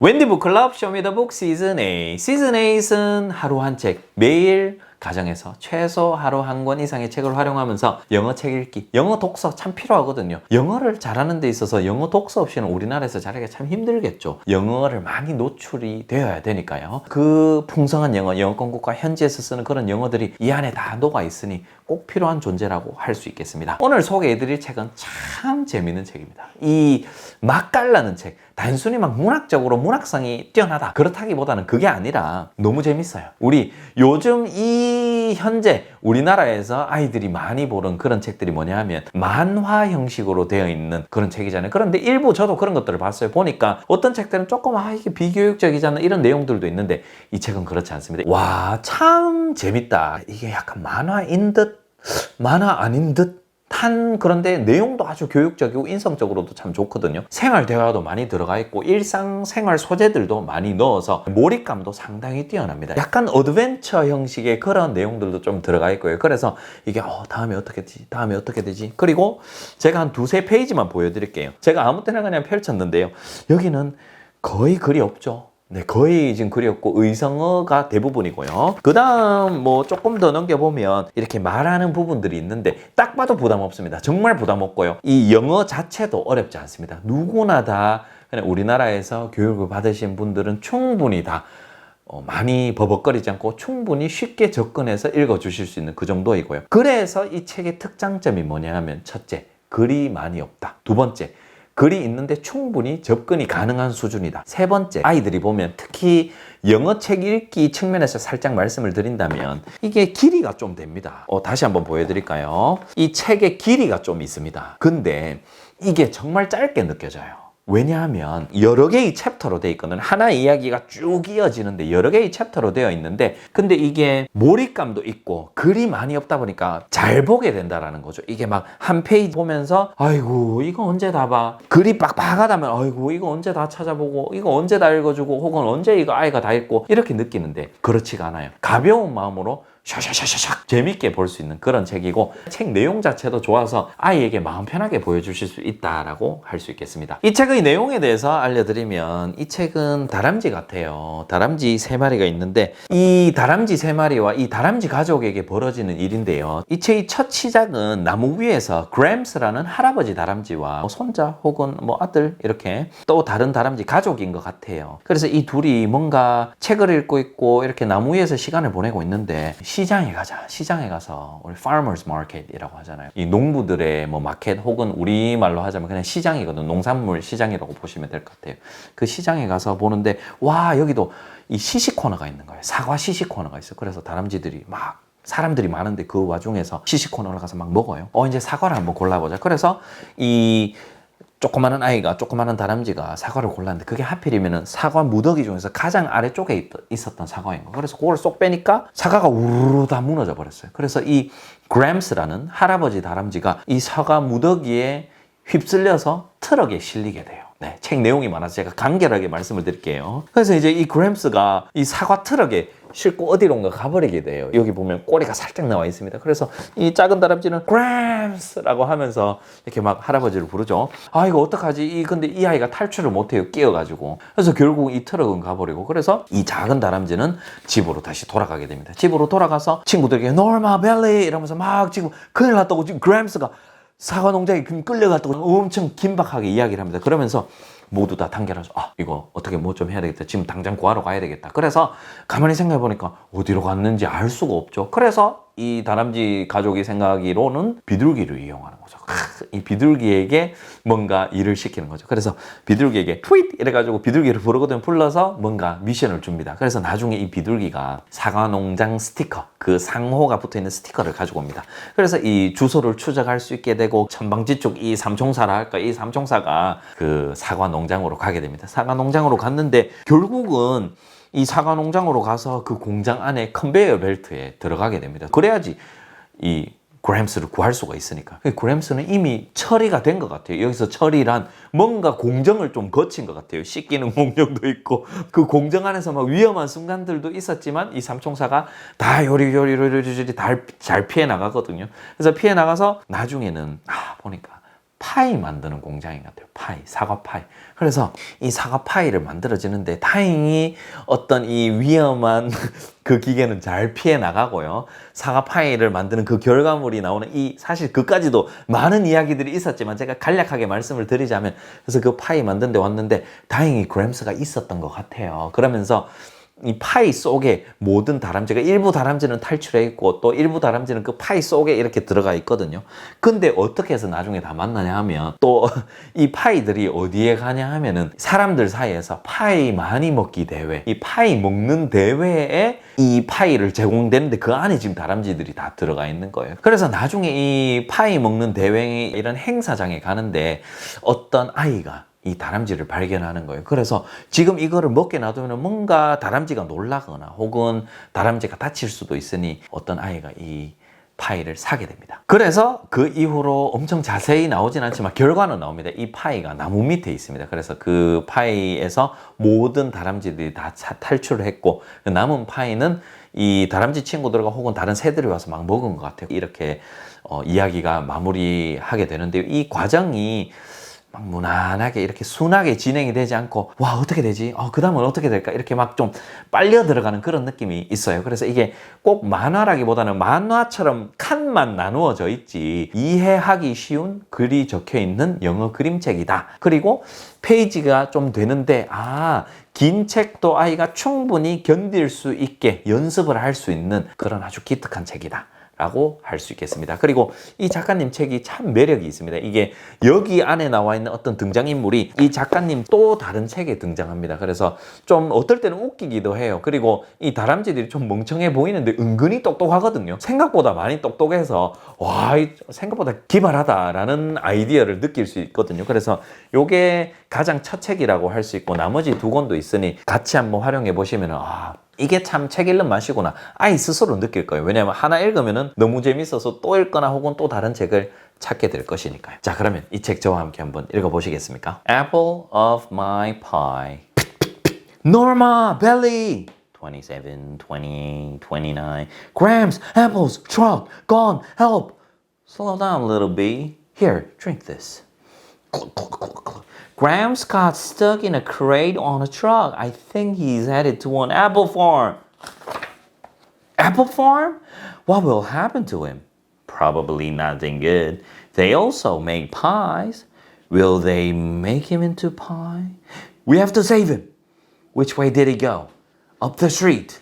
웬디 북클럽 쇼미더북 시즌 8. 시즌 8은 하루 한 책, 매일 가정에서 최소 하루 한 권 이상의 책을 활용하면서 영어 책 읽기, 영어 독서 참 필요하거든요. 영어를 잘하는 데 있어서 영어 독서 없이는 우리나라에서 잘하기가 참 힘들겠죠. 영어를 많이 노출이 되어야 되니까요. 그 풍성한 영어 공국과 현지에서 쓰는 그런 영어들이 이 안에 다 녹아 있으니 꼭 필요한 존재라고 할 수 있겠습니다. 오늘 소개해드릴 책은 참 재밌는 책입니다. 이 맛깔나는 책, 단순히 막 문학적으로 문학성이 뛰어나다 그렇다기보다는 그게 아니라 너무 재밌어요. 우리 요즘 이 현재 우리나라에서 아이들이 많이 보는 그런 책들이 뭐냐 하면 만화 형식으로 되어 있는 그런 책이잖아요. 그런데 일부 저도 그런 것들을 봤어요. 보니까 어떤 책들은 조금 이게 비교육적이잖아 이런 내용들도 있는데 이 책은 그렇지 않습니다. 와, 참 재밌다. 이게 약간 만화인 듯 만화 아닌 듯 그런데 내용도 아주 교육적이고 인성적으로도 참 좋거든요. 생활 대화도 많이 들어가 있고 일상생활 소재들도 많이 넣어서 몰입감도 상당히 뛰어납니다. 약간 어드벤처 형식의 그런 내용들도 좀 들어가 있고요. 그래서 이게 다음에 어떻게 되지? 다음에 어떻게 되지? 그리고 제가 한 두세 페이지만 보여드릴게요. 제가 아무 때나 그냥 펼쳤는데요. 여기는 거의 글이 없죠. 네, 거의 지금 글이 없고 의성어가 대부분이고요. 그 다음 뭐 조금 더 넘겨보면 이렇게 말하는 부분들이 있는데 딱 봐도 부담 없습니다. 정말 부담 없고요. 이 영어 자체도 어렵지 않습니다. 누구나 다 그냥 우리나라에서 교육을 받으신 분들은 충분히 다 많이 버벅거리지 않고 충분히 쉽게 접근해서 읽어주실 수 있는 그 정도이고요. 그래서 이 책의 특장점이 뭐냐 하면 첫째, 글이 많이 없다. 두 번째, 글이 있는데 충분히 접근이 가능한 수준이다. 세 번째, 아이들이 보면 특히 영어 책 읽기 측면에서 살짝 말씀을 드린다면 이게 길이가 좀 됩니다. 다시 한번 보여드릴까요? 이 책의 길이가 좀 있습니다. 근데 이게 정말 짧게 느껴져요. 왜냐하면 여러 개의 챕터로 되어 있거든요. 하나의 이야기가 쭉 이어지는데 여러 개의 챕터로 되어 있는데 근데 이게 몰입감도 있고 글이 많이 없다 보니까 잘 보게 된다라는 거죠. 이게 막 한 페이지 보면서 아이고 이거 언제 다 봐. 글이 빡빡하다면 아이고 이거 언제 다 찾아보고 이거 언제 다 읽어주고 혹은 언제 이거 아이가 다 읽고 이렇게 느끼는데 그렇지가 않아요. 가벼운 마음으로 샤샤샤샤샥 재밌게 볼 수 있는 그런 책이고 책 내용 자체도 좋아서 아이에게 마음 편하게 보여주실 수 있다라고 할 수 있겠습니다. 이 책의 내용에 대해서 알려드리면 이 책은 다람쥐 같아요. 다람쥐 3마리가 있는데 이 다람쥐 3마리와 이 다람쥐 가족에게 벌어지는 일인데요. 이 책의 첫 시작은 나무 위에서 그램스라는 할아버지 다람쥐와 손자 혹은 아들 이렇게 또 다른 다람쥐 가족인 것 같아요. 그래서 이 둘이 뭔가 책을 읽고 있고 이렇게 나무 위에서 시간을 보내고 있는데 시장에 가자. 시장에 가서 우리 farmers market이라고 하잖아요. 이 농부들의 마켓 혹은 우리말로 하자면 그냥 시장이거든. 농산물 시장이라고 보시면 될 것 같아요. 그 시장에 가서 보는데 와 여기도 이 시식 코너가 있는 거예요. 사과 시식 코너가 있어요. 그래서 다람쥐들이 막 사람들이 많은데 그 와중에서 시식 코너를 가서 막 먹어요. 이제 사과를 한번 골라보자. 그래서 이 조그마한 아이가, 조그마한 다람쥐가 사과를 골랐는데 그게 하필이면은 사과 무더기 중에서 가장 아래쪽에 있었던 사과인 거예요. 그래서 그걸 쏙 빼니까 사과가 우르르 다 무너져 버렸어요. 그래서 이 그램스라는 할아버지 다람쥐가 이 사과 무더기에 휩쓸려서 트럭에 실리게 돼요. 네, 책 내용이 많아서 제가 간결하게 말씀을 드릴게요. 그래서 이제 이 그램스가 이 사과 트럭에 싣고 어디론가 가버리게 돼요. 여기 보면 꼬리가 살짝 나와 있습니다. 그래서 이 작은 다람쥐는 그램스라고 하면서 이렇게 막 할아버지를 부르죠. 이거 어떡하지? 근데 이 아이가 탈출을 못해요. 끼어가지고. 그래서 결국 이 트럭은 가버리고 그래서 이 작은 다람쥐는 집으로 다시 돌아가게 됩니다. 집으로 돌아가서 친구들에게 노르마 벨리 이러면서 막 지금 큰일 났다고 지금 그램스가 사과 농장에 끌려갔다고 엄청 긴박하게 이야기를 합니다. 그러면서 모두 다 단결하죠. 이거 어떻게 좀 해야 되겠다. 지금 당장 구하러 가야 되겠다. 그래서 가만히 생각해 보니까 어디로 갔는지 알 수가 없죠. 그래서 이 다람쥐 가족이 생각하기로는 비둘기를 이용하는 거죠. 이 비둘기에게 뭔가 일을 시키는 거죠. 그래서 비둘기에게 트윗 이래가지고 비둘기를 부르거든 불러서 뭔가 미션을 줍니다. 그래서 나중에 이 비둘기가 사과 농장 스티커, 그 상호가 붙어있는 스티커를 가지고 옵니다. 그래서 이 주소를 추적할 수 있게 되고 천방지축 이 삼총사라 할까 이 삼총사가 그 사과 농장으로 가게 됩니다. 사과 농장으로 갔는데 결국은 이 사과 농장으로 가서 그 공장 안에 컨베이어 벨트에 들어가게 됩니다. 그래야지 이 그램스를 구할 수가 있으니까. 그램스는 이미 처리가 된 것 같아요. 여기서 처리란 뭔가 공정을 좀 거친 것 같아요. 씻기는 공정도 있고 그 공정 안에서 막 위험한 순간들도 있었지만 이 삼총사가 다 요리요리 잘 피해 나가거든요. 그래서 피해 나가서 나중에는 보니까 파이 만드는 공장인 것 같아요. 파이, 사과 파이. 그래서 이 사과 파이를 만들어지는데 다행히 어떤 이 위험한 그 기계는 잘 피해 나가고요. 사과 파이를 만드는 그 결과물이 나오는 이 사실 그까지도 많은 이야기들이 있었지만 제가 간략하게 말씀을 드리자면 그래서 그 파이 만든 데 왔는데 다행히 그램스가 있었던 것 같아요. 그러면서 이 파이 속에 모든 다람쥐가 일부 다람쥐는 탈출해 있고 또 일부 다람쥐는 그 파이 속에 이렇게 들어가 있거든요. 근데 어떻게 해서 나중에 다 만나냐 하면 또 이 파이들이 어디에 가냐 하면은 사람들 사이에서 파이 많이 먹기 대회, 이 파이 먹는 대회에 이 파이를 제공되는데 그 안에 지금 다람쥐들이 다 들어가 있는 거예요. 그래서 나중에 이 파이 먹는 대회 이런 행사장에 가는데 어떤 아이가 이 다람쥐를 발견하는 거예요. 그래서 지금 이거를 먹게 놔두면 뭔가 다람쥐가 놀라거나 혹은 다람쥐가 다칠 수도 있으니 어떤 아이가 이 파이를 사게 됩니다. 그래서 그 이후로 엄청 자세히 나오진 않지만 결과는 나옵니다. 이 파이가 나무 밑에 있습니다. 그래서 그 파이에서 모든 다람쥐들이 다 탈출을 했고 남은 파이는 이 다람쥐 친구들과 혹은 다른 새들이 와서 막 먹은 것 같아요. 이렇게 이야기가 마무리하게 되는데요. 이 과정이 막 무난하게 이렇게 순하게 진행이 되지 않고 와 어떻게 되지? 그 다음은 어떻게 될까? 이렇게 막 좀 빨려 들어가는 그런 느낌이 있어요. 그래서 이게 꼭 만화라기보다는 만화처럼 칸만 나누어져 있지 이해하기 쉬운 글이 적혀 있는 영어 그림책이다. 그리고 페이지가 좀 되는데 긴 책도 아이가 충분히 견딜 수 있게 연습을 할 수 있는 그런 아주 기특한 책이다 라고 할 수 있겠습니다. 그리고 이 작가님 책이 참 매력이 있습니다. 이게 여기 안에 나와 있는 어떤 등장인물이 이 작가님 또 다른 책에 등장합니다. 그래서 좀 어떨 때는 웃기기도 해요. 그리고 이 다람쥐들이 좀 멍청해 보이는데 은근히 똑똑하거든요. 생각보다 많이 똑똑해서 와, 생각보다 기발하다라는 아이디어를 느낄 수 있거든요. 그래서 요게 가장 첫 책이라고 할 수 있고 나머지 두 권도 있으니 같이 한번 활용해 보시면 이게 참 책 읽는 맛이구나. 아이 스스로 느낄 거예요. 왜냐하면 하나 읽으면은 너무 재밌어서 또 읽거나 혹은 또 다른 책을 찾게 될 것이니까요. 자, 그러면 이 책 저와 함께 한번 읽어보시겠습니까? Apple of my pie. Norma, Belly. 27, 28, 29. Grams, apples, truck, gone, help. Slow down, little bee. Here, drink this. Grams got stuck in a crate on a truck. I think he's headed to an apple farm. Apple farm? What will happen to him? Probably nothing good. They also make pies. Will they make him into pie? We have to save him. Which way did he go? Up the street.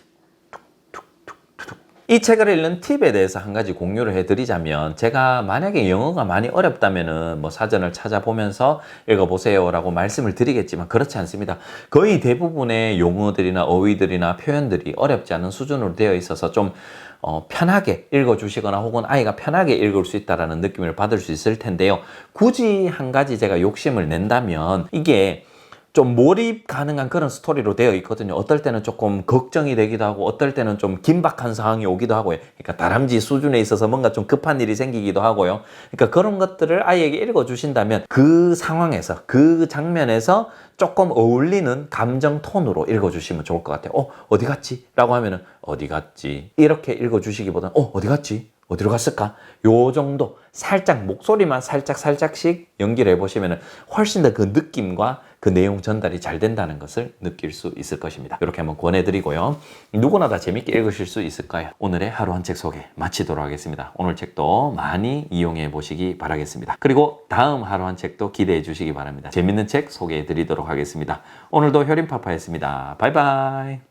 이 책을 읽는 팁에 대해서 한 가지 공유를 해드리자면 제가 만약에 영어가 많이 어렵다면은 뭐 사전을 찾아보면서 읽어보세요 라고 말씀을 드리겠지만 그렇지 않습니다. 거의 대부분의 용어들이나 어휘들이나 표현들이 어렵지 않은 수준으로 되어 있어서 좀 편하게 읽어주시거나 혹은 아이가 편하게 읽을 수 있다는 느낌을 받을 수 있을 텐데요. 굳이 한 가지 제가 욕심을 낸다면 이게 좀 몰입 가능한 그런 스토리로 되어 있거든요. 어떨 때는 조금 걱정이 되기도 하고 어떨 때는 좀 긴박한 상황이 오기도 하고요. 그러니까 다람쥐 수준에 있어서 뭔가 좀 급한 일이 생기기도 하고요. 그러니까 그런 것들을 아이에게 읽어주신다면 그 상황에서 그 장면에서 조금 어울리는 감정 톤으로 읽어주시면 좋을 것 같아요. 어디 갔지? 라고 하면은 어디 갔지? 이렇게 읽어주시기보다는 어디 갔지? 어디로 갔을까? 요 정도 살짝 목소리만 살짝씩 연기를 해보시면 훨씬 더 그 느낌과 그 내용 전달이 잘 된다는 것을 느낄 수 있을 것입니다. 이렇게 한번 권해드리고요. 누구나 다 재밌게 읽으실 수 있을까요? 오늘의 하루 한 책 소개 마치도록 하겠습니다. 오늘 책도 많이 이용해 보시기 바라겠습니다. 그리고 다음 하루 한 책도 기대해 주시기 바랍니다. 재밌는 책 소개해 드리도록 하겠습니다. 오늘도 효림파파였습니다. 바이바이.